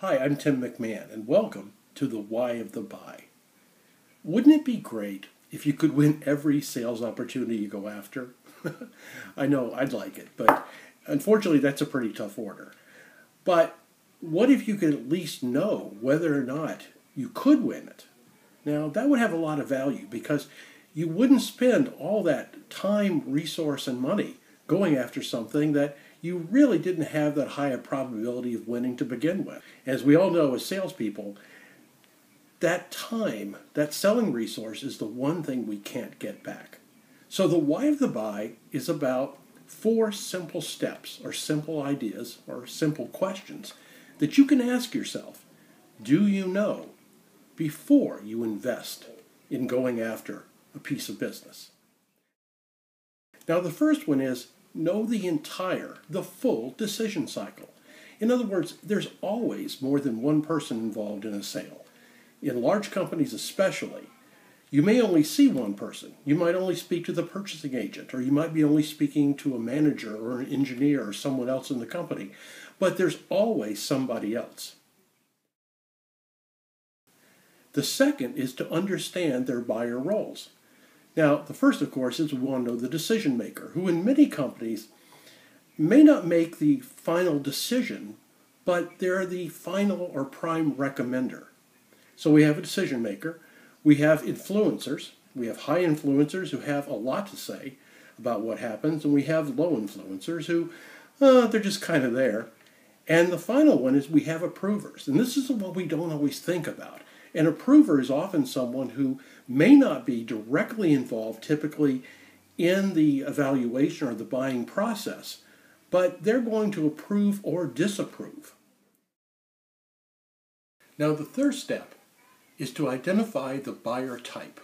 Hi, I'm Tim McMahon, and welcome to the Why of the Buy. Wouldn't it be great if you could win every sales opportunity you go after? I know, I'd like it, but unfortunately that's a pretty tough order. But what if you could at least know whether or not you could win it? Now, that would have a lot of value because you wouldn't spend all that time, resource, and money going after something that you really didn't have that high a probability of winning to begin with. As we all know as salespeople, that time, that selling resource is the one thing we can't get back. So the why of the buy is about 4 simple steps or simple ideas or simple questions that you can ask yourself, do you know, before you invest in going after a piece of business. Now the first one is know the full decision cycle. In other words, there's always more than one person involved in a sale. In large companies especially, you may only see one person. You might only speak to the purchasing agent, or you might be only speaking to a manager or an engineer or someone else in the company, but there's always somebody else. The second is to understand their buyer roles. Now, the first, of course, is we want to know the decision maker, who in many companies may not make the final decision, but they're the final or prime recommender. So we have a decision maker, we have influencers, we have high influencers who have a lot to say about what happens, and we have low influencers who, they're just kind of there. And the final one is we have approvers, and this is what we don't always think about. An approver is often someone who may not be directly involved typically in the evaluation or the buying process, but they're going to approve or disapprove. Now the third step is to identify the buyer type.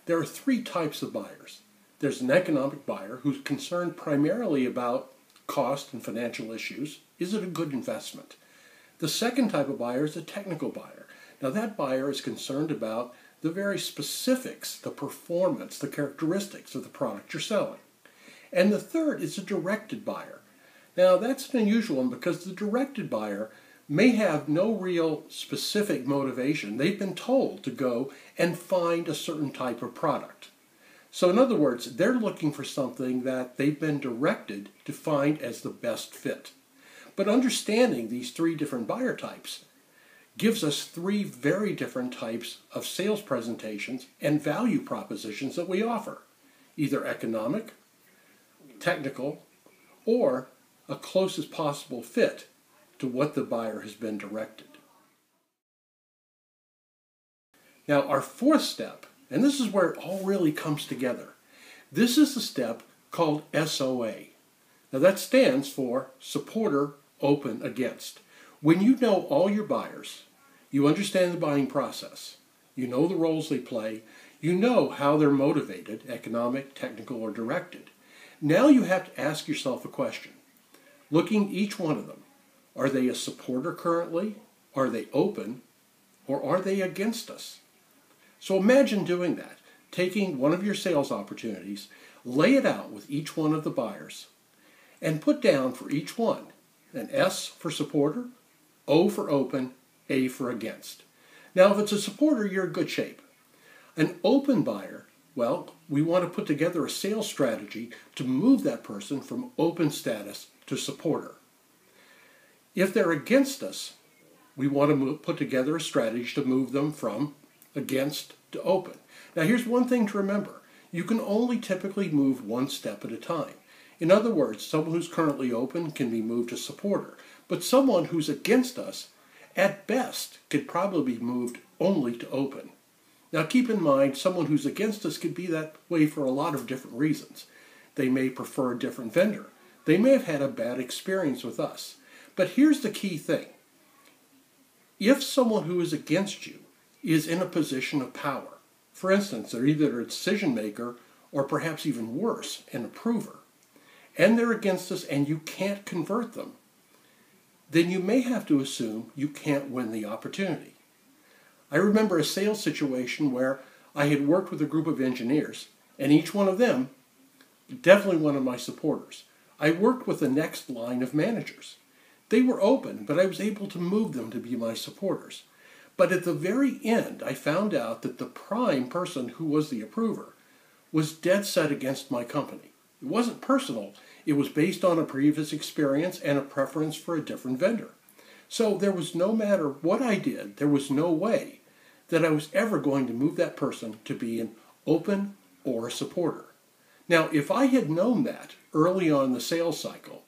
There are 3 types of buyers. There's an economic buyer who's concerned primarily about cost and financial issues. Is it a good investment? The second type of buyer is a technical buyer. Now that buyer is concerned about the very specifics, the performance, the characteristics of the product you're selling. And the third is a directed buyer. Now that's an unusual one because the directed buyer may have no real specific motivation. They've been told to go and find a certain type of product. So in other words, they're looking for something that they've been directed to find as the best fit. But understanding these 3 different buyer types gives us 3 very different types of sales presentations and value propositions that we offer, either economic, technical, or a closest possible fit to what the buyer has been directed. Now our 4th step, and this is where it all really comes together, this is the step called SOA. Now that stands for Supporter, Open, Against. When you know all your buyers, you understand the buying process, you know the roles they play, you know how they're motivated, economic, technical, or directed. Now you have to ask yourself a question. Looking at each one of them, are they a supporter currently? Are they open? Or are they against us? So imagine doing that, taking one of your sales opportunities, lay it out with each one of the buyers, and put down for each one an S for supporter, O for open, A for against. Now if it's a supporter, you're in good shape. An open buyer, well, we want to put together a sales strategy to move that person from open status to supporter. If they're against us, we want to put together a strategy to move them from against to open. Now here's one thing to remember. You can only typically move 1 step at a time. In other words, someone who's currently open can be moved to supporter, but someone who's against us, at best, could probably be moved only to open. Now keep in mind, someone who's against us could be that way for a lot of different reasons. They may prefer a different vendor. They may have had a bad experience with us. But here's the key thing. If someone who is against you is in a position of power, for instance, they're either a decision maker or perhaps even worse, an approver, and they're against us and you can't convert them, then you may have to assume you can't win the opportunity. I remember a sales situation where I had worked with a group of engineers, and each one of them, definitely one of my supporters. I worked with the next line of managers. They were open, but I was able to move them to be my supporters. But at the very end, I found out that the prime person who was the approver was dead set against my company. It wasn't personal. It was based on a previous experience and a preference for a different vendor. So there was, no matter what I did, there was no way that I was ever going to move that person to be an open or a supporter. Now, if I had known that early on in the sales cycle,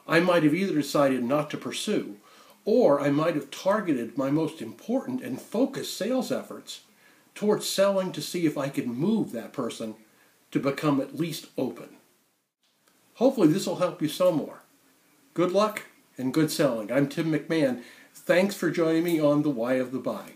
I might have either decided not to pursue, or I might have targeted my most important and focused sales efforts towards selling to see if I could move that person to become at least open. Hopefully this will help you some more. Good luck and good selling. I'm Tim McMahon. Thanks for joining me on The Why of the Buy.